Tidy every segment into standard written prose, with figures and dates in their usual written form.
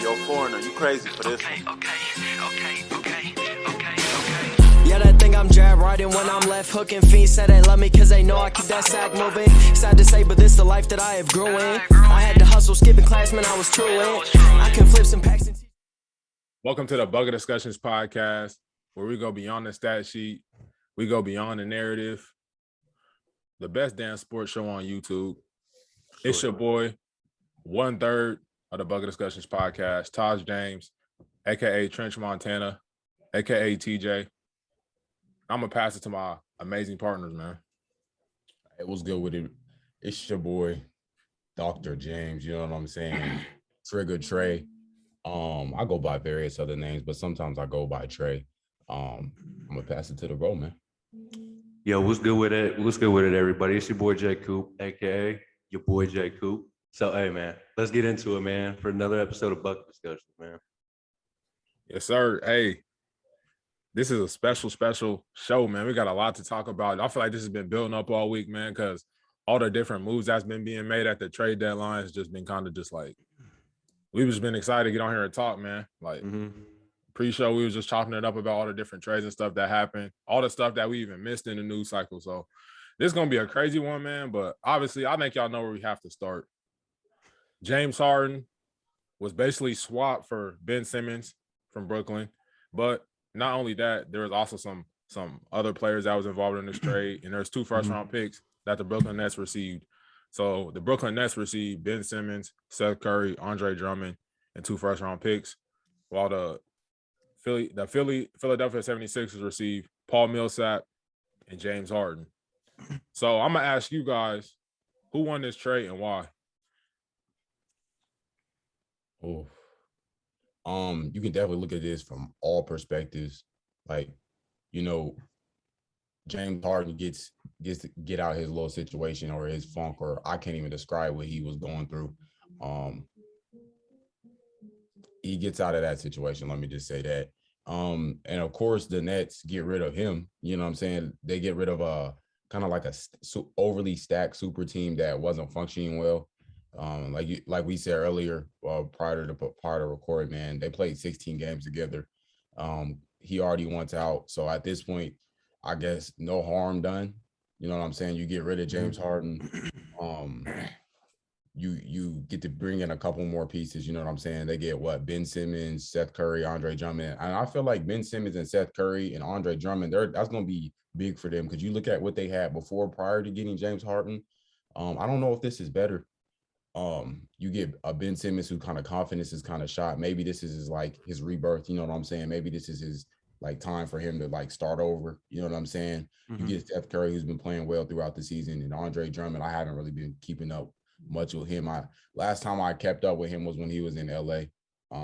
Yo, foreigner, you crazy for this one. Yeah, that thing I'm jab riding when I'm left hooking. Fiends say they love me cause they know I keep that sack moving. Sad to say, but this the life that I have grew in. I had to hustle, skipping class, man, I was true in. I can flip some packs and Welcome to the Bucket Discussions podcast, where we go beyond the stat sheet. We go beyond the narrative. The best damn sports show on YouTube. It's your boy, 1/3 of the Bucket Discussions podcast, Taj James, a.k.a. Trench Montana, a.k.a. TJ. I'm going to pass it to my amazing partners, man. It was good with it. It's your boy, Dr. James, you know what I'm saying? Trigger Trey. I go by various other names, but sometimes I go by Trey. I'm going to pass it to the bro, man. Yo, what's good with it? What's good with it, everybody? It's your boy, J. Coop, a.k.a. your boy, J. Coop. So, hey, man, let's get into it, man, for another episode of Bucket Discussions, man. Yes, sir. Hey, this is a special show, man. We got a lot to talk about. I feel like this has been building up all week, man, because all the different moves that's been being made at the trade deadline has just been kind of just like, we've just been excited to get on here and talk, man. Like, pre-show, we was just chopping it up about all the different trades and stuff that happened, all the stuff that we even missed in the news cycle. So this is going to be a crazy one, man. But obviously, I think y'all know where we have to start. James Harden was basically swapped for Ben Simmons from Brooklyn. But not only that, there was also some other players that was involved in this trade. And there's 2 first-round picks that the Brooklyn Nets received. So the Brooklyn Nets received Ben Simmons, Seth Curry, Andre Drummond, and 2 first-round picks, while the Philadelphia 76ers received Paul Millsap and James Harden. So I'm going to ask you guys, who won this trade and why? Oh, you can definitely look at this from all perspectives. Like, you know, James Harden gets to get out his little situation or his funk, or I can't even describe what he was going through. He gets out of that situation. Let me just say that. And of course, the Nets get rid of him. You know what I'm saying? They get rid of a kind of like a overly stacked super team that wasn't functioning well. Like we said earlier, prior to recording, man, they played 16 games together. He already wants out. So at this point, I guess no harm done. You know what I'm saying? You get rid of James Harden. You get to bring in a couple more pieces. You know what I'm saying? They get Ben Simmons, Seth Curry, Andre Drummond. And I feel like Ben Simmons and Seth Curry and Andre Drummond, that's going to be big for them, because you look at what they had before prior to getting James Harden. I don't know if this is better. You get a Ben Simmons who kind of confidence is kind of shot. Maybe this is his rebirth. You know what I'm saying? Maybe this is his time for him to start over. You know what I'm saying? You get Seth Curry, who's been playing well throughout the season, and Andre Drummond. I haven't really been keeping up much with him. Last time I kept up with him was when he was in LA.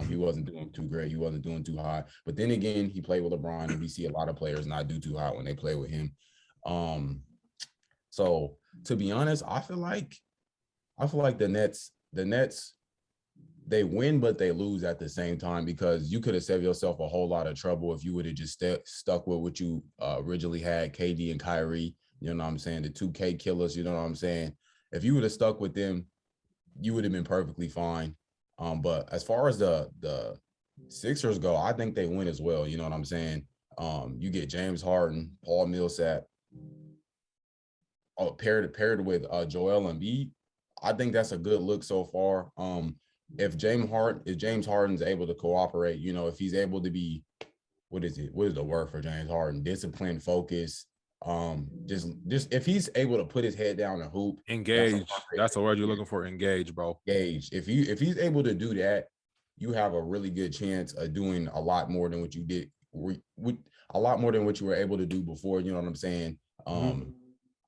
He wasn't doing too great. He wasn't doing too hot. But then again, he played with LeBron, and we see a lot of players not do too hot when they play with him. So to be honest, I feel like the Nets, they win, but they lose at the same time, because you could have saved yourself a whole lot of trouble if you would have just stuck with what you originally had, KD and Kyrie. You know what I'm saying? The 2K killers, you know what I'm saying? If you would have stuck with them, you would have been perfectly fine. But as far as the Sixers go, I think they win as well. You know what I'm saying? You get James Harden, Paul Millsap, paired with Joel Embiid. I think that's a good look so far. If James Harden's able to cooperate, you know, if he's able to be, what is the word for James Harden? Discipline, focus. Just if he's able to put his head down and hoop, Engage. That's the word you're looking for. Engage, bro. Engage. If he's able to do that, you have a really good chance of doing a lot more than what you did. A lot more than what you were able to do before. You know what I'm saying?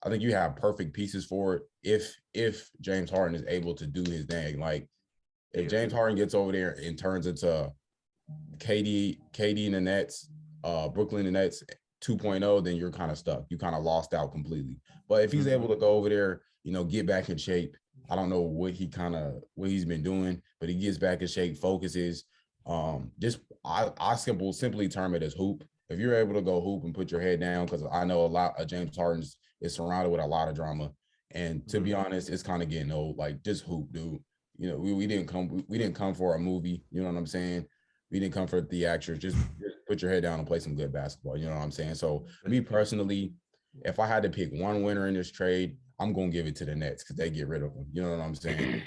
I think you have perfect pieces for it if James Harden is able to do his thing. Like, if James Harden gets over there and turns into KD and the Nets, Brooklyn and the Nets 2.0, then you're kind of stuck. You kind of lost out completely. But if he's able to go over there, you know, get back in shape. I don't know what he's been doing, but he gets back in shape, focuses. I simply term it as hoop. If you're able to go hoop and put your head down, because I know a lot of James Harden is surrounded with a lot of drama. And to be honest, it's kind of getting old. Like, just hoop, dude. You know, we didn't come for a movie. You know what I'm saying? We didn't come for theatrics. Just put your head down and play some good basketball. You know what I'm saying? So me personally, if I had to pick one winner in this trade, I'm gonna give it to the Nets because they get rid of them. You know what I'm saying?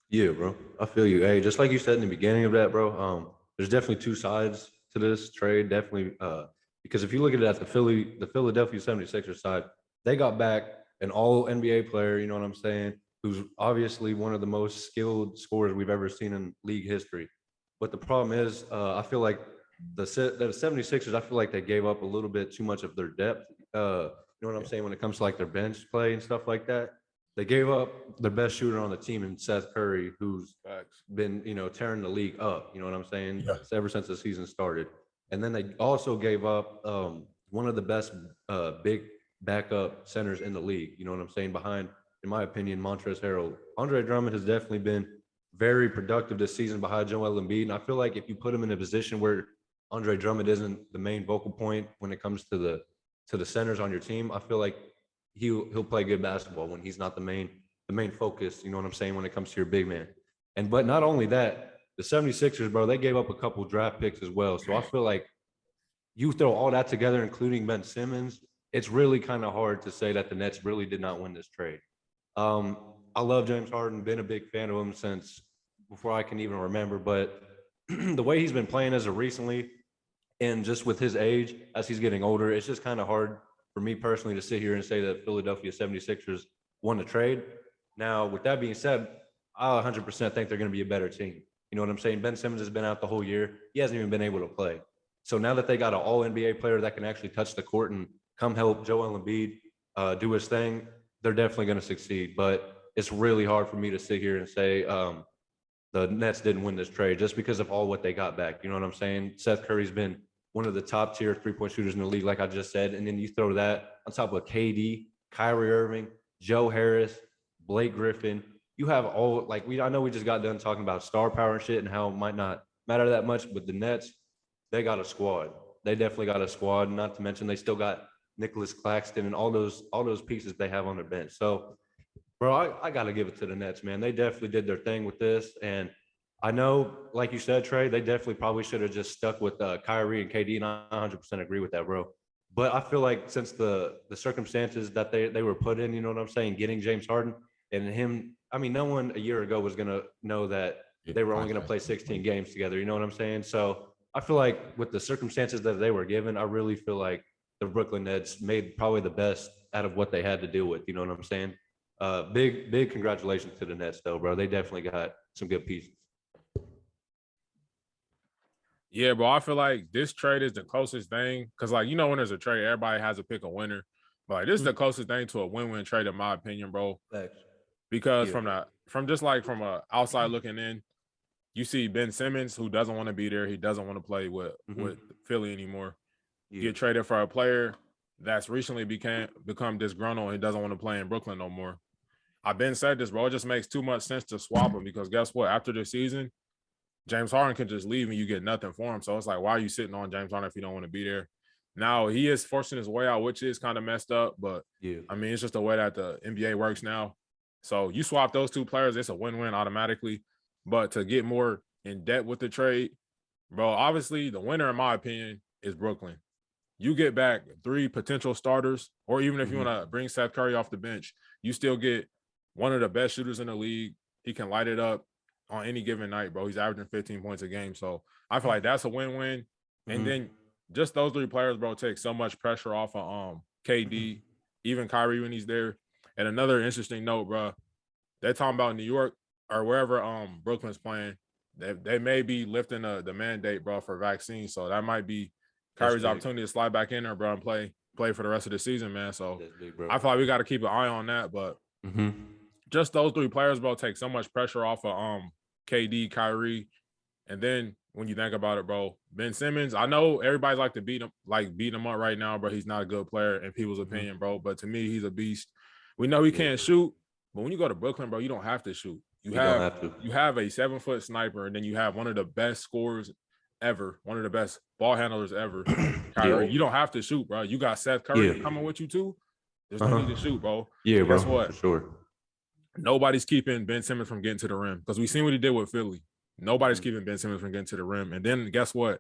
Yeah, bro. I feel you. Hey, just like you said in the beginning of that, bro. There's definitely two sides to this trade. Definitely, because if you look at it at the Philadelphia 76ers side, they got back an all NBA player, you know what I'm saying, who's obviously one of the most skilled scorers we've ever seen in league history. But the problem is, I feel like the 76ers, I feel like they gave up a little bit too much of their depth. You know what I'm saying, when it comes to like their bench play and stuff like that. They gave up their best shooter on the team in Seth Curry, who's been, tearing the league up. You know what I'm saying? Yeah. Ever since the season started. And then they also gave up one of the best big backup centers in the league. You know what I'm saying? Behind, in my opinion, Montrezl Harrell. Andre Drummond has definitely been very productive this season behind Joel Embiid. And I feel like if you put him in a position where Andre Drummond isn't the main vocal point when it comes to the centers on your team, I feel like he'll play good basketball when he's not the main focus, you know what I'm saying, when it comes to your big man. But not only that, the 76ers, bro, they gave up a couple draft picks as well. So I feel like you throw all that together, including Ben Simmons, it's really kind of hard to say that the Nets really did not win this trade. I love James Harden, been a big fan of him since before I can even remember, but the way he's been playing as of recently, and just with his age, as he's getting older, it's just kind of hard for me personally to sit here and say that Philadelphia 76ers won the trade. Now, with that being said, I 100% think they're going to be a better team. You know what I'm saying? Ben Simmons has been out the whole year. He hasn't even been able to play. So now that they got an all-NBA player that can actually touch the court and come help Joel Embiid do his thing, they're definitely going to succeed. But it's really hard for me to sit here and say the Nets didn't win this trade just because of all what they got back. You know what I'm saying? Seth Curry's been one of the top tier three-point shooters in the league, like I just said. And then you throw that on top of KD, Kyrie Irving, Joe Harris, Blake Griffin. You have all, like, I know we just got done talking about star power and shit and how it might not matter that much, but the Nets, they got a squad. They definitely got a squad. Not to mention they still got Nicholas Claxton and all those pieces they have on their bench. So, bro, I got to give it to the Nets, man. They definitely did their thing with this. And I know, like you said, Trey, they definitely probably should have just stuck with Kyrie and KD, and I 100% agree with that, bro. But I feel like since the circumstances that they were put in, you know what I'm saying, getting James Harden and him, I mean, no one a year ago was going to know that they were only going to play 16 games together, you know what I'm saying? So I feel like with the circumstances that they were given, I really feel like the Brooklyn Nets made probably the best out of what they had to deal with, you know what I'm saying? Big congratulations to the Nets, though, bro. They definitely got some good pieces. Yeah, bro, I feel like this trade is the closest thing because, like, you know, when there's a trade, everybody has to pick a winner. But like, this is the closest thing to a win-win trade, in my opinion, bro. Thanks. Because from a outside looking in, you see Ben Simmons, who doesn't want to be there. He doesn't want to play with Philly anymore. Yeah. Get traded for a player that's recently become disgruntled and doesn't want to play in Brooklyn no more. I've been said this, bro. It just makes too much sense to swap him because guess what? After this season, James Harden can just leave and you get nothing for him. So it's like, why are you sitting on James Harden if you don't want to be there? Now, he is forcing his way out, which is kind of messed up. But, yeah, I mean, it's just the way that the NBA works now. So you swap those two players, it's a win-win automatically. But to get more in depth with the trade, bro, obviously the winner, in my opinion, is Brooklyn. You get back 3 potential starters, or even if you want to bring Seth Curry off the bench, you still get one of the best shooters in the league. He can light it up on any given night, bro. He's averaging 15 points a game. So I feel like that's a win-win. And then just those 3 players, bro, take so much pressure off of KD, even Kyrie when he's there. And another interesting note, bro, they're talking about New York or wherever Brooklyn's playing. They may be lifting the mandate, bro, for vaccines. So that might be Kyrie's opportunity to slide back in there, bro, and play for the rest of the season, man. So big, I feel like we got to keep an eye on that. But just those 3 players, bro, take so much pressure off of KD, Kyrie. And then when you think about it, bro, Ben Simmons, I know everybody's like to beating him up right now, bro. He's not a good player in people's opinion, bro. But to me, he's a beast. We know he can't shoot, but when you go to Brooklyn, bro, you don't have to shoot. You have a 7-foot sniper, and then you have one of the best scorers ever, one of the best ball handlers ever. Kyrie, you don't have to shoot, bro. You got Seth Curry coming with you too. There's no need to shoot, bro. Yeah, and bro. guess what? For sure. nobody's keeping Ben Simmons from getting to the rim because we seen what he did with Philly. Nobody's keeping Ben Simmons from getting to the rim. And then guess what?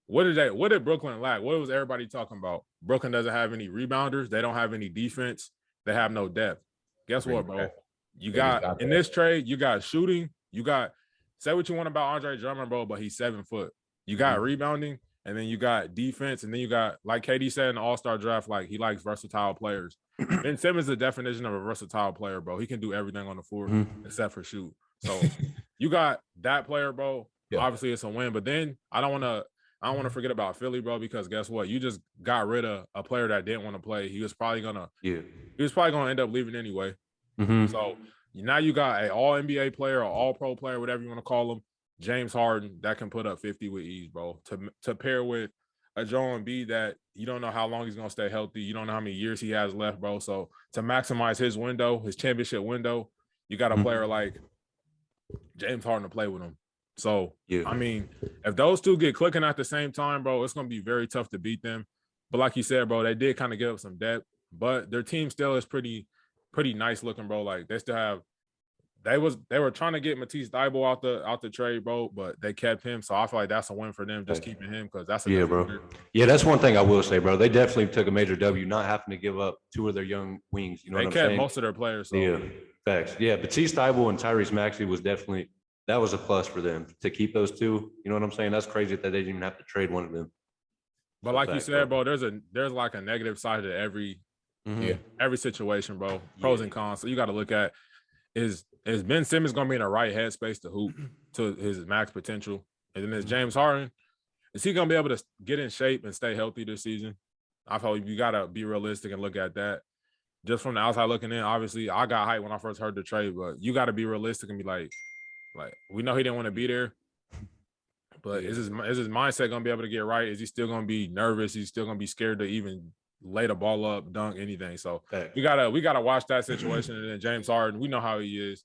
What did Brooklyn lack? What was everybody talking about? Brooklyn doesn't have any rebounders. They don't have any defense. They have no depth. Guess what, bro? You got in this trade, you got shooting. You got say what you want about Andre Drummond, bro, but he's 7 foot. You got rebounding, and then you got defense, and then you got, like KD said in the All-Star draft, like he likes versatile players. Ben Simmons is the definition of a versatile player, bro. He can do everything on the floor except for shoot. So you got that player, bro. Yeah. Obviously, it's a win, but then I don't want to forget about Philly, bro, because guess what? You just got rid of a player that didn't want to play. He was probably gonna end up leaving anyway. So now you got an all NBA player, or all pro player, whatever you want to call him, James Harden, that can put up 50 with ease, bro. To pair with a Joel Embiid that you don't know how long he's gonna stay healthy. You don't know how many years he has left, bro. So to maximize his window, his championship window, you got a player like James Harden to play with him. So I mean, if those two get clicking at the same time, bro, it's gonna be very tough to beat them. But like you said, bro, they did kind of give up some depth, but their team still is pretty nice looking, bro. Like they still have. They were trying to get Matisse Thybulle out the trade, bro, but they kept him. So I feel like that's a win for them, just keeping him, because that's a bro. Yeah, that's one thing I will say, bro. They definitely took a major W, not having to give up 2 of their young wings. You know what I'm saying? They kept most of their players. So. Yeah, facts. Yeah, Matisse Thybulle and Tyrese Maxey that was a plus for them to keep those 2. You know what I'm saying? That's crazy that they didn't even have to trade one of them. But like you said, bro, there's like a negative side to every situation, bro. Pros and cons. So you got to look at is Ben Simmons going to be in the right headspace to hoop to his max potential? And then is James Harden, is he going to be able to get in shape and stay healthy this season? I feel you got to be realistic and look at that. Just from the outside looking in, obviously, I got hyped when I first heard the trade, but you got to be realistic and be like, we know he didn't want to be there, but is his mindset going to be able to get right? Is he still going to be nervous? He's still going to be scared to even lay the ball up, dunk, anything. So we gotta watch that situation. And then James Harden, we know how he is.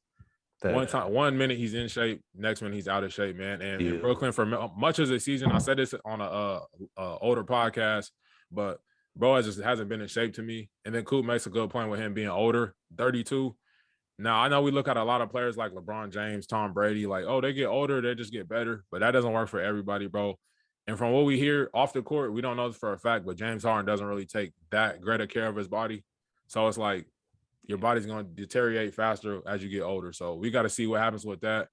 1 minute he's in shape, next minute he's out of shape, man. And in Brooklyn, for much of the season, I said this on a older podcast, but bro just hasn't been in shape to me. And then Coop makes a good point with him being older, 32. Now I know we look at a lot of players like LeBron James, Tom Brady, like, oh, they get older, they just get better, but that doesn't work for everybody, bro. And from what we hear off the court, we don't know this for a fact, but James Harden doesn't really take that great a care of his body. So it's like your body's going to deteriorate faster as you get older. So we got to see what happens with that.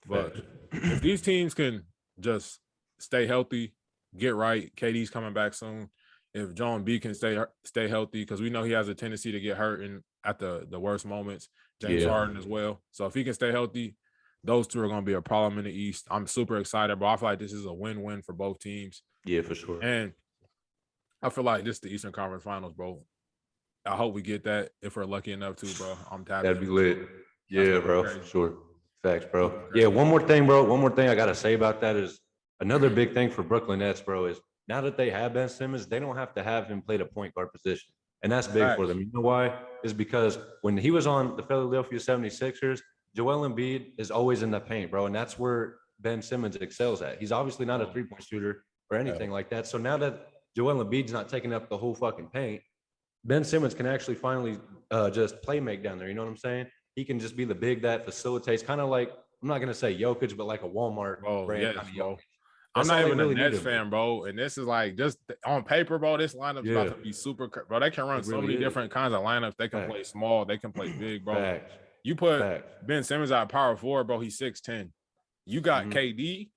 But if these teams can just stay healthy, get right, KD's coming back soon. If John B can stay healthy, because we know he has a tendency to get hurt at the worst moments. James Harden as well. So if he can stay healthy, those 2 are going to be a problem in the East. I'm super excited, bro. I feel like this is a win-win for both teams. Yeah, for sure. And I feel like this is the Eastern Conference Finals, bro. I hope we get that if we're lucky enough to, bro. I'm tapping. That'd be lit. Yeah, bro, for sure. Facts, bro. Yeah, one more thing, bro. One more thing I got to say about that is another big thing for Brooklyn Nets, bro, is now that they have Ben Simmons, they don't have to have him play the point guard position. And that's big for them. You know why? It's because when he was on the Philadelphia 76ers, Joel Embiid is always in the paint, bro. And that's where Ben Simmons excels at. He's obviously not a 3-point shooter or anything like that. So now that Joel Embiid's not taking up the whole fucking paint, Ben Simmons can actually finally just play make down there. You know what I'm saying? He can just be the big that facilitates, kind of like, I'm not going to say Jokic, but like a Walmart brand. Yes, bro. I'm not even a Nets fan, bro. And this is like, just on paper, bro, this lineup's about to be super, bro. They can run so many different kinds of lineups. They can play small. They can play big, bro. You put Ben Simmons at power forward, bro. He's 6'10". You got KD.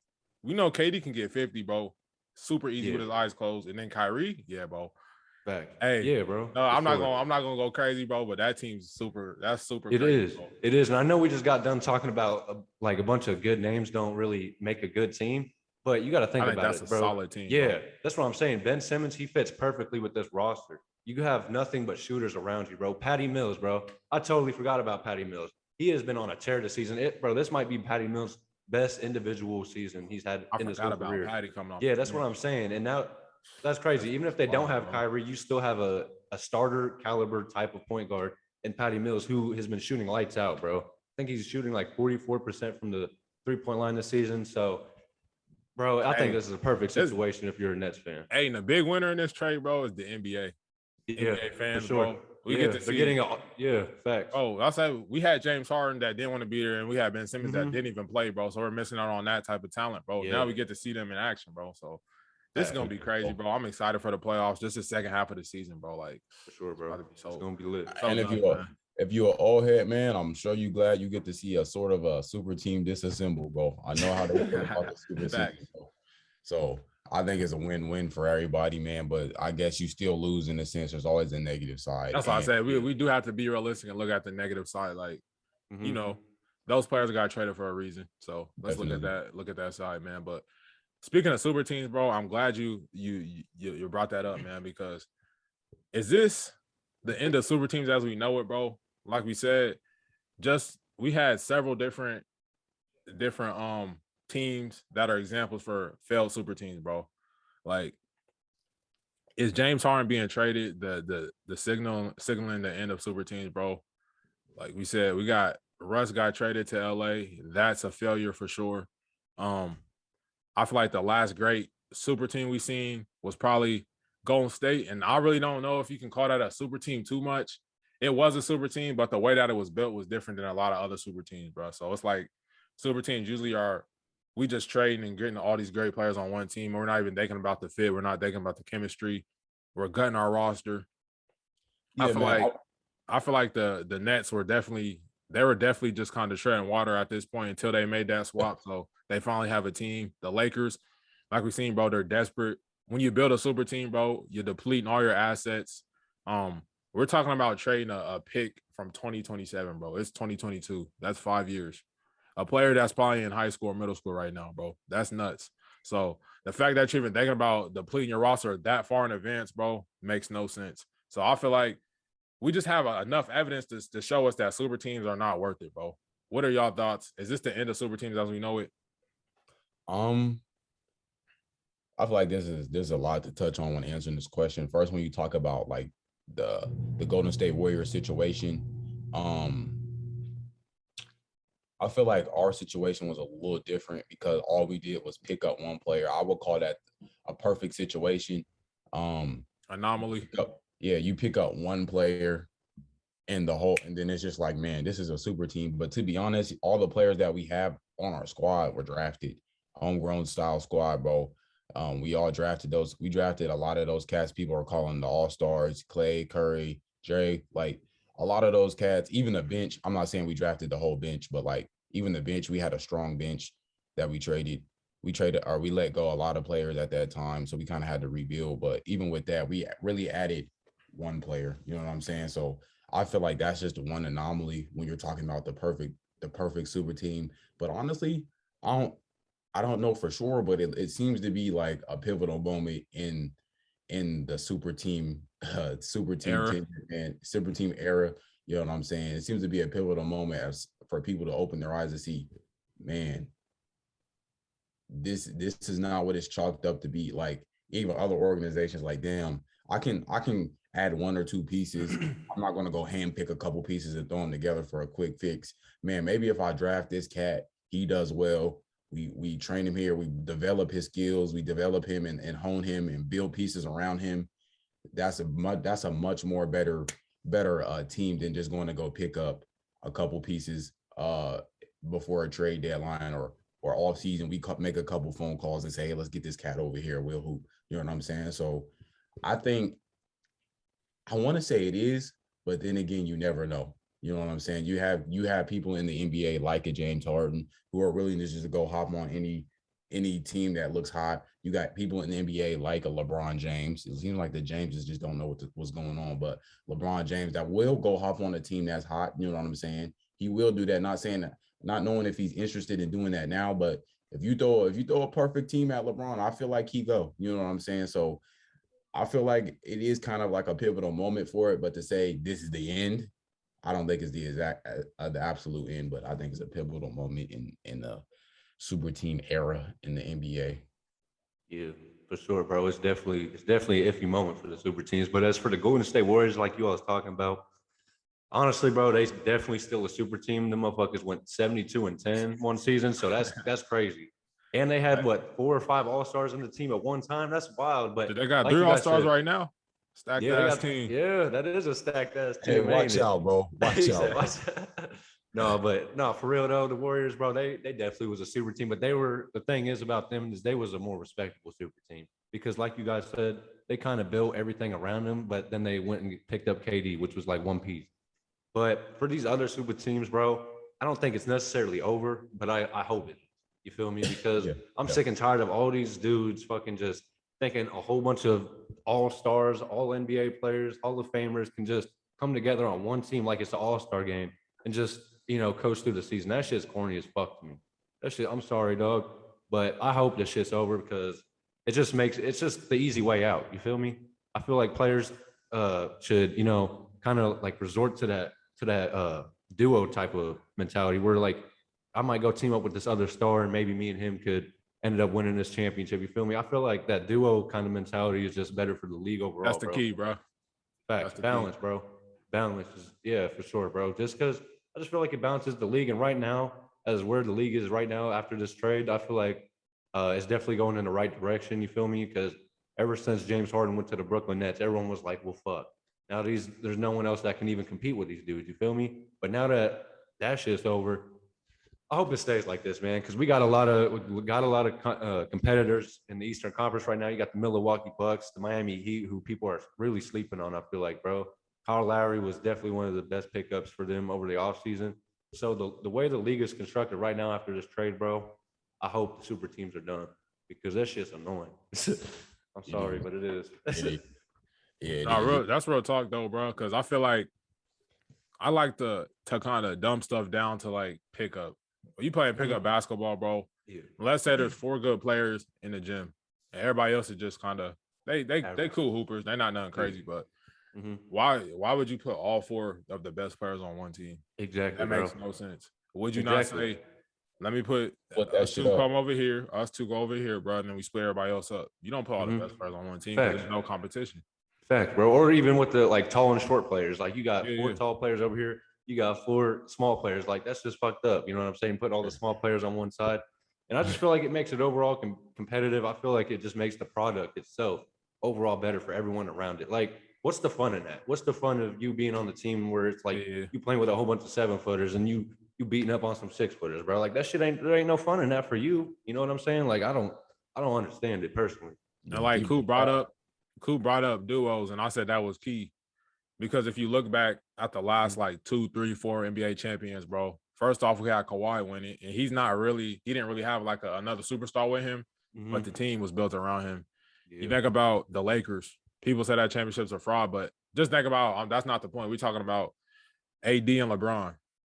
We know KD can get 50, bro. Super easy with his eyes closed. And then Kyrie, bro. Hey, yeah, bro. No, I'm not gonna go crazy, bro. But that team's super. That's super. It crazy, is. Bro. It is. And I know we just got done talking about like a bunch of good names don't really make a good team, but you got to think about that's it, bro. A solid team. Yeah, bro. That's what I'm saying. Ben Simmons, he fits perfectly with this roster. You have nothing but shooters around you, bro. Patty Mills, bro. I totally forgot about Patty Mills. He has been on a tear this season. Bro, this might be Patty Mills' best individual season he's had in his whole career. Patty coming off. Yeah, that's what I'm saying. And now that's crazy. Even if they don't have Kyrie, you still have a starter caliber type of point guard in Patty Mills, who has been shooting lights out, bro. I think he's shooting like 44% from the 3-point line this season. So, bro, I think this is a perfect situation if you're a Nets fan. Hey, and the big winner in this trade, bro, is the NBA. Yeah, NBA fans, for sure. bro. We get to see. Facts. Oh, I said we had James Harden that didn't want to be there, and we had Ben Simmons that Mhm. didn't even play, bro. So we're missing out on that type of talent, bro. Yeah. Now we get to see them in action, bro. So this is gonna be crazy, bro. I'm excited for the playoffs. Just the second half of the season, bro. Like For sure, bro. it's It's gonna be lit. so And nuts, if you're an old head, man, I'm sure you glad you get to see a sort of a super team disassemble, bro. I know how they feel about the super team. So I think it's a win-win for everybody, man. But I guess you still lose in a sense. There's always a negative side. That's why I said we do have to be realistic and look at the negative side. Like, you know, those players got traded for a reason. So let's look at that side, man. But speaking of super teams, bro, I'm glad you brought that up, man, because is this the end of super teams as we know it, bro? Like we said, we had several different teams that are examples for failed super teams, bro. Like, is James Harden being traded the signaling the end of super teams, bro? Like we said, we got Russ got traded to LA. That's a failure for sure. I feel like the last great super team we seen was probably Golden State, and I really don't know if you can call that a super team too much. It was a super team, but the way that it was built was different than a lot of other super teams, bro. So it's like super teams usually we just trading and getting all these great players on one team. We're not even thinking about the fit. We're not thinking about the chemistry. We're gutting our roster. Yeah, I feel like the Nets were definitely just kind of treading water at this point until they made that swap. So they finally have a team. The Lakers, like we've seen, bro, they're desperate. When you build a super team, bro, you're depleting all your assets. We're talking about trading a pick from 2027, bro. It's 2022. That's 5 years. A player that's probably in high school or middle school right now, bro. That's nuts. So the fact that you're even thinking about depleting your roster that far in advance, bro, makes no sense. So I feel like we just have enough evidence to show us that super teams are not worth it, bro. What are y'all thoughts? Is this the end of super teams as we know it? I feel like there's a lot to touch on when answering this question. First, when you talk about like the Golden State Warriors situation, I feel like our situation was a little different because all we did was pick up one player. I would call that a perfect situation. Anomaly. Yeah, you pick up one player and then it's just like, man, this is a super team. But to be honest, all the players that we have on our squad were drafted, homegrown style squad, bro. We all drafted those. We drafted a lot of those cats people are calling the all-stars, Clay, Curry, Dre, like a lot of those cats, even the bench. I'm not saying we drafted the whole bench, but like even the bench, we had a strong bench that we traded. We let go a lot of players at that time. So we kind of had to rebuild. But even with that, we really added one player. You know what I'm saying? So I feel like that's just one anomaly when you're talking about the perfect super team. But honestly, I don't know for sure, but it seems to be like a pivotal moment in the super team era. And super team era. You know what I'm saying? It seems to be a pivotal moment for people to open their eyes and see, man, this is not what it's chalked up to be. Like even other organizations, like, damn, I can add one or two pieces. I'm not going to go hand pick a couple pieces and throw them together for a quick fix. Man, maybe if I draft this cat, he does well. We train him here. We develop his skills. We develop him and hone him and build pieces around him. That's a much more better team than just going to go pick up a couple pieces before a trade deadline or off season. We make a couple phone calls and say, hey, let's get this cat over here. We'll hoop. You know what I'm saying? So I think I want to say it is, but then again, you never know. You know what I'm saying? You have people in the NBA like a James Harden who are willing to just go hop on any team that looks hot. You got people in the NBA like a LeBron James. It seems like the Jameses just don't know what's going on, but LeBron James that will go hop on a team that's hot. You know what I'm saying? He will do that. Not saying that, not knowing if he's interested in doing that now, but if you throw a perfect team at LeBron, I feel like he go. You know what I'm saying? So I feel like it is kind of like a pivotal moment for it, but to say this is the end, I don't think it's the absolute end, but I think it's a pivotal moment in the super team era in the NBA. Yeah, for sure, bro. It's definitely an iffy moment for the super teams. But as for the Golden State Warriors, like you all was talking about, honestly, bro, they definitely still a super team. The motherfuckers went 72-10 one season, so that's crazy. And they had 4 or 5 all-stars in the team at one time. That's wild. But they got like 3 all-stars right now. Stacked Yeah, they ass got team. yeah, that is a stacked ass Hey, team. watch ain't it? out, bro. Watch He out. said, "Watch out." No, but no, for real though, the Warriors, bro, they definitely was a super team. But the thing is about them is they was a more respectable super team because, like you guys said, they kind of built everything around them, but then they went and picked up KD, which was like one piece. But for these other super teams, bro, I don't think it's necessarily over, but I hope it. You feel me? Because Yeah, I'm yeah. sick and tired of all these dudes fucking just thinking a whole bunch of all stars, all NBA players, Hall of Famers can just come together on one team like it's an all-star game and just, coast through the season. That shit's corny as fuck to me. That shit, I'm sorry, dog. But I hope this shit's over because it's just the easy way out. You feel me? I feel like players should, kind of like resort to that duo type of mentality where like I might go team up with this other star and maybe me and him could ended up winning this championship. You feel me? I feel like that duo kind of mentality is just better for the league overall. That's the bro. key, bro. Facts, balance, bro. Balance is for sure, bro. Just because I just feel like it balances the league, and right now, as where the league is right now after this trade, I feel like it's definitely going in the right direction. You feel me? Because ever since James Harden went to the Brooklyn Nets, everyone was like, "Well, fuck." Now there's no one else that can even compete with these dudes. You feel me? But now that shit's over, I hope it stays like this, man, because we got a lot of competitors in the Eastern Conference right now. You got the Milwaukee Bucks, the Miami Heat, who people are really sleeping on. I feel like, bro, Kyle Lowry was definitely one of the best pickups for them over the offseason. So the way the league is constructed right now after this trade, bro, I hope the super teams are done because that shit's annoying. I'm sorry, but it is. That's real talk though, bro. Because I feel like I like to kind of dumb stuff down to like pick up. When you play pickup basketball, bro, let's say there's 4 good players in the gym, and everybody else is just kind of they cool hoopers. They're not nothing crazy, but why would you put all 4 of the best players on one team? Exactly, That makes no sense. Would you not say, let me put us 2 come over here, us 2 go over here, bro, and then we split everybody else up? You don't put all the best players on one team. There's no competition. Facts, bro. Or even with the like tall and short players, like you got 4 tall players over here, you got 4 small players. Like that's just fucked up. You know what I'm saying? Put all the small players on one side, and I just feel like it makes it overall competitive. I feel like it just makes the product itself overall better for everyone around it. Like, what's the fun in that? What's the fun of you being on the team where it's like you playing with a whole bunch of 7-footers and you beating up on some 6-footers, bro? Like that shit there ain't no fun in that for you. You know what I'm saying? Like I don't understand it personally. And like Coop brought up duos, and I said that was key because if you look back at the last like 2, 3, 4 NBA champions, bro. First off, we had Kawhi win it, and he didn't really have like another superstar with him, but the team was built around him. Yeah. You think about the Lakers. People say that championships are fraud, but just think about that's not the point. We're talking about AD and LeBron.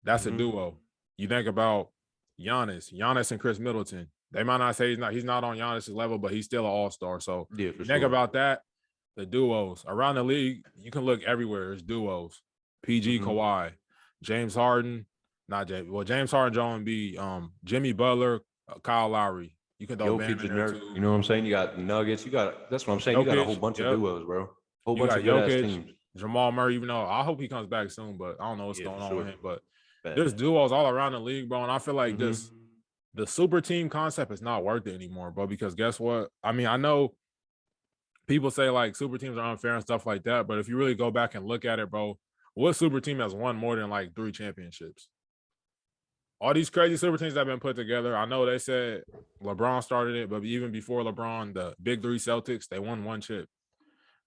That's a duo. You think about Giannis and Chris Middleton. They might not say he's not on Giannis' level, but he's still an all-star. So think about that. The duos around the league, you can look everywhere. There's duos. PG Kawhi, James Harden, James Harden, Joel Embiid, Jimmy Butler, Kyle Lowry. You can throw Bam in there too. You know what I'm saying? You got Nuggets. That's what I'm saying. Jokic, you got a whole bunch of duos, bro. Whole bunch of good-ass teams. Jamal Murray, even though I hope he comes back soon, but I don't know what's going on with him. But there's duos all around the league, bro. And I feel like the super team concept is not worth it anymore, bro, because guess what? I mean, I know people say like super teams are unfair and stuff like that, but if you really go back and look at it, bro, what super team has won more than like 3 championships? All these crazy super teams that have been put together, I know they said LeBron started it, but even before LeBron, the big 3 Celtics, they won 1 chip.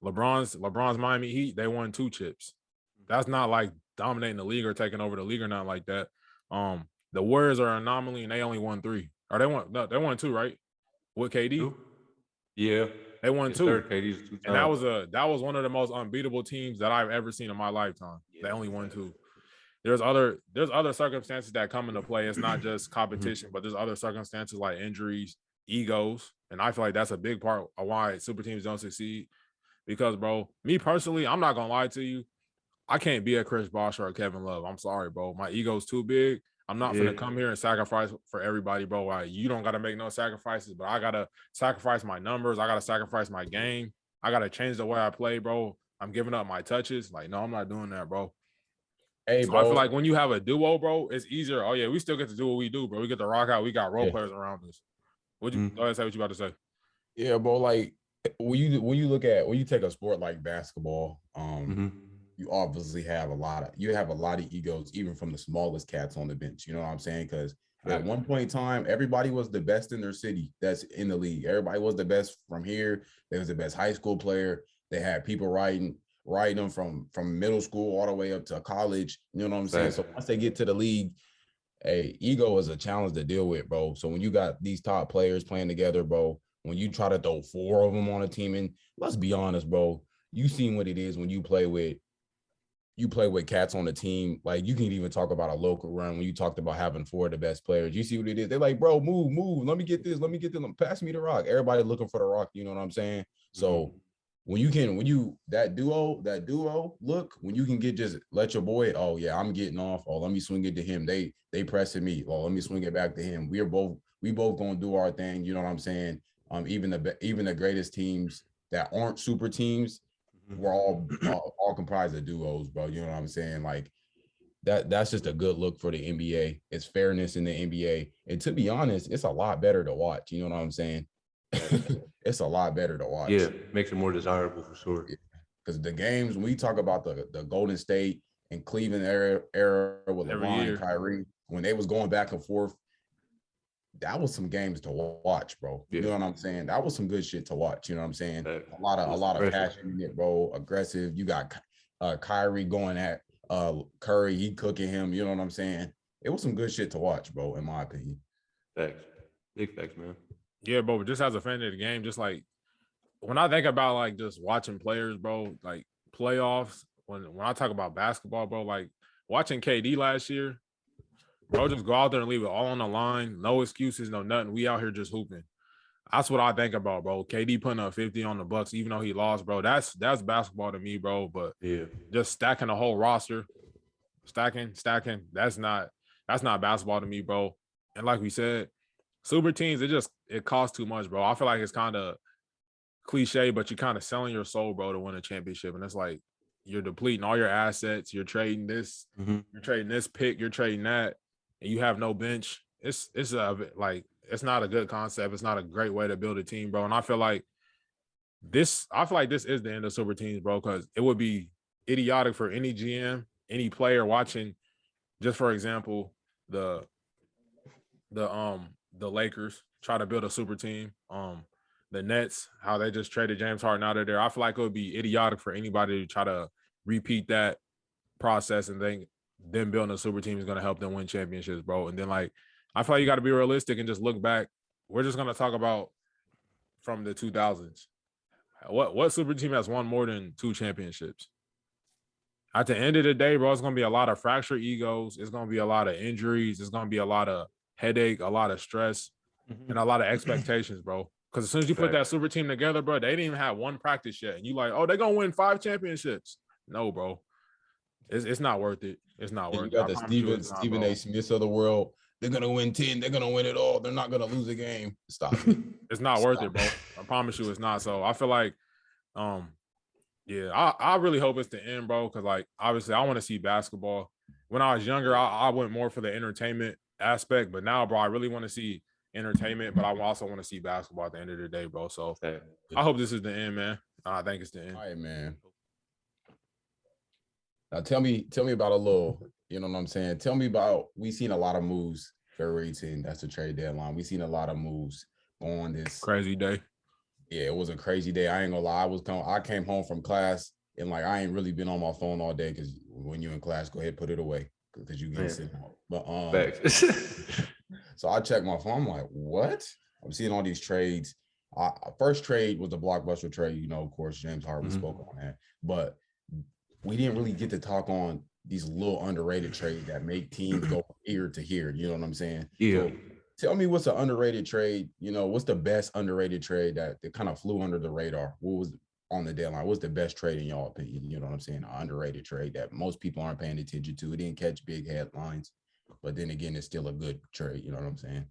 LeBron's Miami Heat, they won 2 chips. That's not like dominating the league or taking over the league or nothing like that. The Warriors are an anomaly and they only won 3. Or they won 2, right? With KD? Yeah. They won 2. KD's 2 times. And that was one of the most unbeatable teams that I've ever seen in my lifetime. They only won 2. There's other circumstances that come into play. It's not just competition, but there's other circumstances like injuries, egos. And I feel like that's a big part of why super teams don't succeed. Because, bro, me personally, I'm not gonna lie to you. I can't be a Chris Bosh or a Kevin Love. I'm sorry, bro. My ego's too big. I'm not gonna come here and sacrifice for everybody, bro. Like, you don't gotta make no sacrifices, but I gotta sacrifice my numbers. I gotta sacrifice my game. I gotta change the way I play, bro. I'm giving up my touches. Like, no, I'm not doing that, bro. Hey, so bro. I feel like when you have a duo, bro, it's easier. Oh yeah, we still get to do what we do, bro. We get to rock out. We got role players around us. Would you go ahead and say what you about to say? Yeah, bro. Like when you take a sport like basketball, Mhm. you obviously have a lot of egos, even from the smallest cats on the bench. You know what I'm saying? Because at one point in time, everybody was the best in their city that's in the league. Everybody was the best from here. They was the best high school player. They had people riding them from middle school all the way up to college. You know what I'm saying? So once they get to the league, hey, ego is a challenge to deal with, bro. So when you got these top players playing together, bro, when you try to throw 4 of them on a team, and let's be honest, bro, you seen what it is when you play with cats on the team. Like, you can even talk about a local run when you talked about having 4 of the best players. You see what it is? They're like, bro, move. Let me get this. Pass me the rock. Everybody looking for the rock. You know what I'm saying? So when you that duo look, when you can get just let your boy, oh yeah, I'm getting off. Oh, let me swing it to him. They pressing me. Oh, let me swing it back to him. We both gonna do our thing. You know what I'm saying? Even the greatest teams that aren't super teams, we're all comprised of duos, bro. You know what I'm saying? Like that's just a good look for the NBA. It's fairness in the NBA. And to be honest, it's a lot better to watch. You know what I'm saying? It's a lot better to watch. Yeah, makes it more desirable for sure. Because the games, when we talk about the Golden State and Cleveland era with LeBron and Kyrie, when they was going back and forth, that was some games to watch, bro. You know what I'm saying? That was some good shit to watch. You know what I'm saying? A lot of passion in it, bro. Aggressive. You got Kyrie going at Curry, he cooking him. You know what I'm saying? It was some good shit to watch, bro, in my opinion. Facts. Big facts, man. Yeah, bro, but just as a fan of the game, just like when I think about like just watching players, bro, like playoffs, when I talk about basketball, bro, like watching KD last year, bro, just go out there and leave it all on the line. No excuses, no nothing. We out here just hooping. That's what I think about, bro. KD putting up 50 on the Bucks, even though he lost, bro. That's basketball to me, bro. But just stacking the whole roster, stacking. That's not basketball to me, bro. And like we said, super teams, it costs too much, bro. I feel like it's kind of cliche, but you're kind of selling your soul, bro, to win a championship. And it's like you're depleting all your assets. You're trading this, you're trading this pick, you're trading that, and you have no bench. It's not a good concept. It's not a great way to build a team, bro. And I feel like this is the end of super teams, bro, because it would be idiotic for any GM, any player watching, just for example, the Lakers try to build a super team. The Nets, how they just traded James Harden out of there. I feel like it would be idiotic for anybody to try to repeat that process and think them building a super team is going to help them win championships, bro. And then, like, I feel like you got to be realistic and just look back. We're just going to talk about from the 2000s. What super team has won more than 2 championships? At the end of the day, bro, it's going to be a lot of fractured egos. It's going to be a lot of injuries. It's going to be a lot of headache, a lot of stress, and a lot of expectations, bro. Because as soon as you put that super team together, bro, they didn't even have one practice yet. And you like, oh, they're going to win 5 championships. No, bro. It's not worth it. It's not worth it. You got the Stephen A. Smiths of the world. They're going to win 10. They're going to win it all. They're not going to lose a game. Stop it. It's not worth it, bro. I promise you it's not. So I feel like, I really hope it's the end, bro, because, like, obviously I want to see basketball. When I was younger, I went more for the entertainment aspect. But now, bro, I really want to see entertainment, but I also want to see basketball at the end of the day, bro. So I hope this is the end, man. I think it's the end. All right, man. Now tell me about a little, you know what I'm saying? Tell me about, we seen a lot of moves February 18th. That's the trade deadline. We seen a lot of moves on this crazy day. Yeah, it was a crazy day. I ain't gonna lie. I came home from class and, like, I ain't really been on my phone all day, because when you're in class, go ahead, put it away, because you get sent out. But so I checked my phone. I'm like, what? I'm seeing all these trades. First trade was the Blockbuster trade. You know, of course, James Harden spoke on that. But we didn't really get to talk on these little underrated trades that make teams go ear to hear. You know what I'm saying? Yeah. So tell me, what's an underrated trade? You know, what's the best underrated trade that kind of flew under the radar? What was on the deadline? What's the best trade in y'all opinion? You know what I'm saying? An underrated trade that most people aren't paying attention to. It didn't catch big headlines, but then again, it's still a good trade. You know what I'm saying?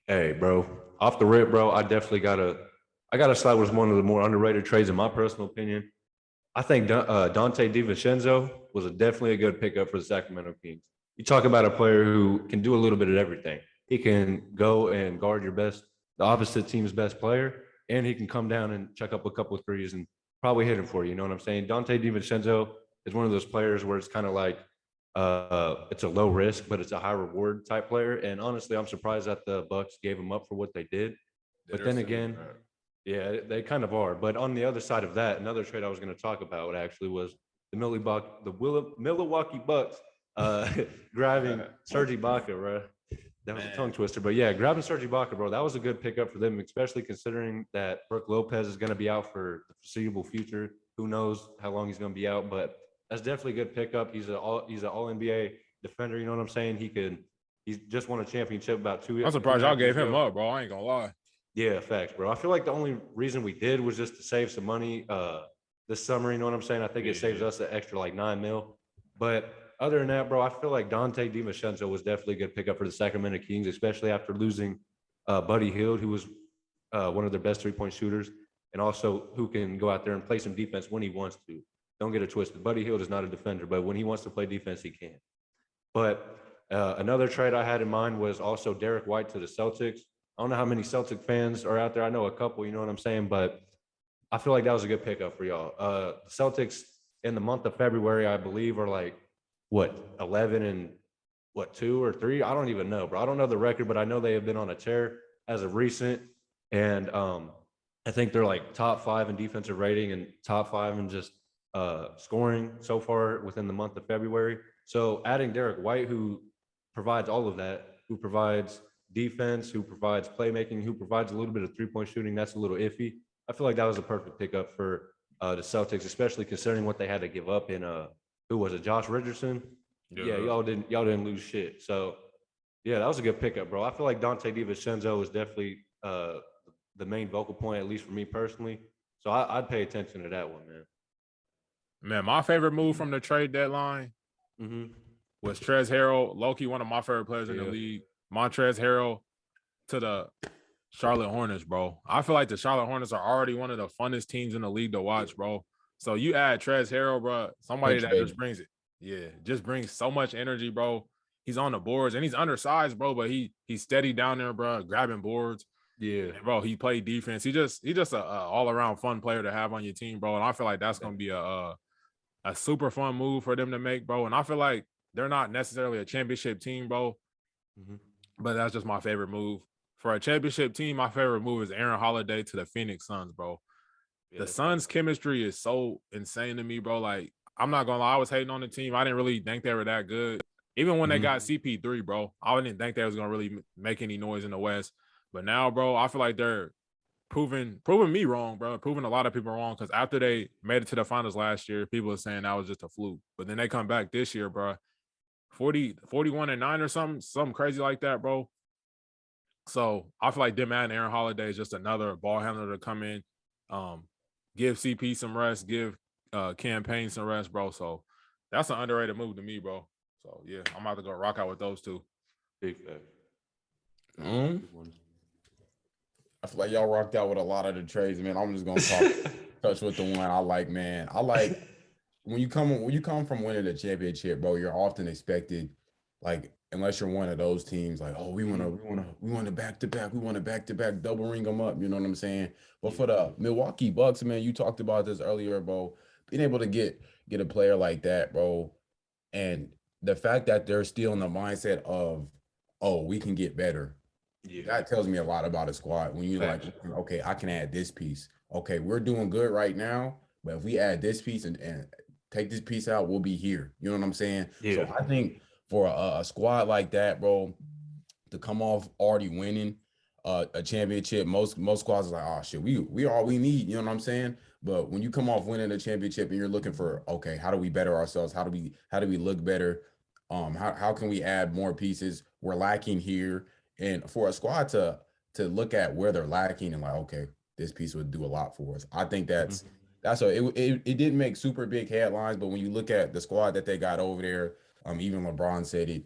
Hey, bro, off the rip, bro, I definitely gotta slide with one of the more underrated trades in my personal opinion. I think Dante DiVincenzo was definitely a good pickup for the Sacramento Kings. You talk about a player who can do a little bit of everything. He can go and guard the opposite team's best player, and he can come down and check up a couple of threes and probably hit him for you. You know what I'm saying? Dante DiVincenzo is one of those players where it's kind of like it's a low risk, but it's a high reward type player. And honestly, I'm surprised that the Bucks gave him up for what they did. But then again, yeah, they kind of are. But on the other side of that, another trade I was going to talk about actually was the Milwaukee Bucks grabbing Serge Ibaka, bro. That was a tongue twister. But yeah, grabbing Serge Ibaka, bro, that was a good pickup for them, especially considering that Brook Lopez is going to be out for the foreseeable future. Who knows how long he's going to be out, but that's definitely a good pickup. He's an all NBA defender. You know what I'm saying? He's just won a championship about 2 years. I'm surprised y'all gave him up, bro. I ain't gonna lie. Yeah, facts, bro. I feel like the only reason we did was just to save some money this summer. You know what I'm saying? I think it saves us an extra like $9 million. But other than that, bro, I feel like Dante DiVincenzo was definitely a good pickup for the Sacramento Kings, especially after losing Buddy Hield, who was one of their best three-point shooters, and also who can go out there and play some defense when he wants to. Don't get it twisted. Buddy Hield is not a defender, but when he wants to play defense, he can. But another trade I had in mind was also Derek White to the Celtics. I don't know how many Celtic fans are out there. I know a couple, you know what I'm saying? But I feel like that was a good pickup for y'all. The Celtics in the month of February, I believe, are like, 11 and 2 or 3? I don't even know, bro. I don't know the record, but I know they have been on a tear as of recent. And I think they're like top 5 in defensive rating and top 5 in just scoring so far within the month of February. So adding Derek White, who provides all of that, who provides defense, who provides playmaking, who provides a little bit of three-point shooting, that's a little iffy. I feel like that was a perfect pickup for the Celtics, especially considering what they had to give up in who was it, Josh Richardson? Yeah, y'all didn't lose shit. So yeah, that was a good pickup, bro. I feel like Dante DiVincenzo is definitely the main vocal point, at least for me personally. So I'd pay attention to that one, man. Man, my favorite move from the trade deadline was Trez Harrell, low-key one of my favorite players in the league. Montrezl Harrell to the Charlotte Hornets, bro. I feel like the Charlotte Hornets are already one of the funnest teams in the league to watch, bro. So you add Trez Harrell, bro, somebody that just brings it. Yeah, just brings so much energy, bro. He's on the boards, and he's undersized, bro, but he's steady down there, bro, grabbing boards. Yeah, and bro, he played defense. He's just a all-around fun player to have on your team, bro. And I feel like that's going to be a super fun move for them to make, bro. And I feel like they're not necessarily a championship team, bro, but that's just my favorite move. For a championship team, my favorite move is Aaron Holiday to the Phoenix Suns, bro. The Suns' chemistry is so insane to me, bro. Like, I'm not going to lie, I was hating on the team. I didn't really think they were that good. Even when they got CP3, bro, I didn't think they was going to really make any noise in the West. But now, bro, I feel like they're proving me wrong, bro. Proving a lot of people wrong, because after they made it to the finals last year, people are saying that was just a fluke. But then they come back this year, bro. 41-9 or something crazy like that, bro. So I feel like them adding Aaron Holiday is just another ball handler to come in, give CP some rest, give Campaign some rest, bro. So that's an underrated move to me, bro. So yeah, I'm about to go rock out with those two. Big fact. I feel like y'all rocked out with a lot of the trades, man. I'm just gonna touch with the one I like, man. I like when you come from winning a championship, bro. You're often expected, like, unless you're one of those teams, like, oh, we want a back-to-back, we want a back-to-back, double ring them up. You know what I'm saying? But for the Milwaukee Bucks, man, you talked about this earlier, bro. Being able to get a player like that, bro, and the fact that they're still in the mindset of, oh, we can get better. Yeah. That tells me a lot about a squad. When you're like, okay, I can add this piece. Okay, we're doing good right now, but if we add this piece and take this piece out, we'll be here. You know what I'm saying? Yeah. So I think for a squad like that, bro, to come off already winning a championship, most squads are like, oh shit, we are all we need. You know what I'm saying? But when you come off winning a championship and you're looking for, okay, how do we better ourselves? How do we look better? How can we add more pieces? We're lacking here. And for a squad to look at where they're lacking and like, okay, this piece would do a lot for us. I think it didn't make super big headlines, but when you look at the squad that they got over there, even LeBron said it,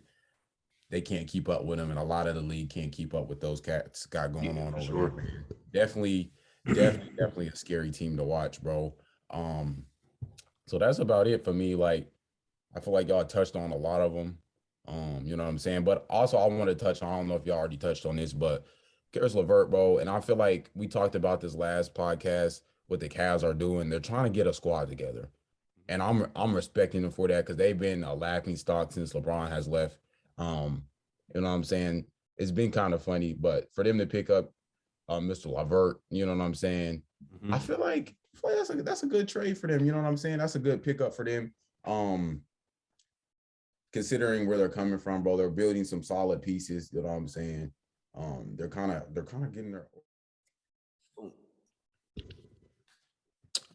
they can't keep up with them, and a lot of the league can't keep up with those cats got going on over there. Definitely a scary team to watch, bro. So that's about it for me. Like, I feel like y'all touched on a lot of them. You know what I'm saying? But also I want to touch on, I don't know if y'all already touched on this, but Karis LeVert, bro, and I feel like we talked about this last podcast. What the Cavs are doing, they're trying to get a squad together, and I'm respecting them for that because they've been a laughing stock since LeBron has left. You know what I'm saying? It's been kind of funny, but for them to pick up Mr. LeVert, you know what I'm saying? Mhm. I feel like that's a good trade for them. You know what I'm saying? That's a good pickup for them. Considering where they're coming from, bro, they're building some solid pieces. You know what I'm saying? They're kind of getting their.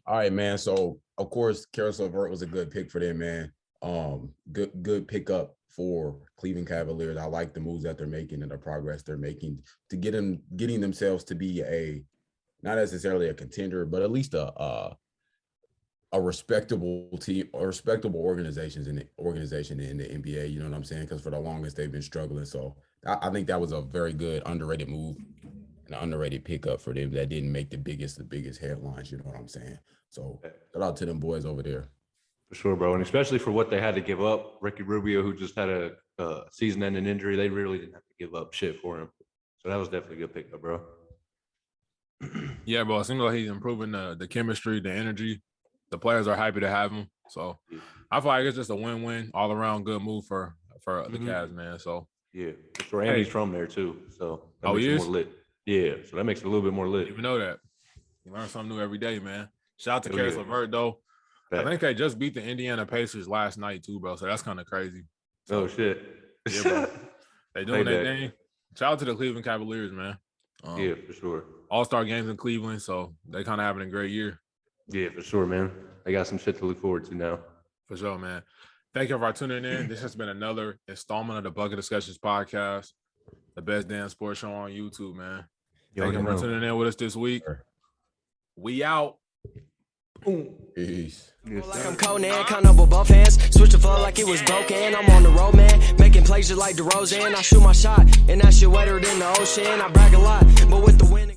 All right, man. So of course, Karis LeVert was a good pick for them, man. Good pickup for Cleveland Cavaliers. I like the moves that they're making and the progress they're making to getting themselves to be not necessarily a contender, but at least a respectable team or respectable organization in the NBA. You know what I'm saying? Because for the longest they've been struggling. So I think that was a very good underrated move. An underrated pickup for them that didn't make the biggest headlines, you know what I'm saying? So shout out to them boys over there. For sure, bro. And especially for what they had to give up. Ricky Rubio, who just had a season-ending injury, they really didn't have to give up shit for him. So that was definitely a good pickup, bro. Yeah, bro. It seems like he's improving the chemistry, the energy. The players are happy to have him. So I feel like it's just a win-win, all-around good move for the Cavs, man. So yeah, for sure. And he's from there too. So that makes he it is? more lit. Yeah, so that makes it a little bit more lit. you know that. You learn something new every day, man. Shout out to Hell Karis yeah. LeVert, though. I Fact. think they just beat the Indiana Pacers last night, too, bro. So that's kind of crazy. Oh shit. Yeah, bro. They doing Hey, their Dak. thing. Shout out to the Cleveland Cavaliers, man. Yeah, for sure. All-star games in Cleveland, so they kind of having a great year. Yeah, for sure, man. I got some shit to look forward to now. For sure, man. Thank you for tuning in. This has been another installment of the Bucket Discussions podcast, the best damn sports show on YouTube, man. Thank you for tuning in with us this week. We out. Peace. Yes, Like sir. I'm Conan, kind of with both hands. Switch the flow like it was broken. I'm on the road, man. Making plays just like DeRozan. I shoot my shot, and that shit wetter than the ocean. I brag a lot, but with the winning.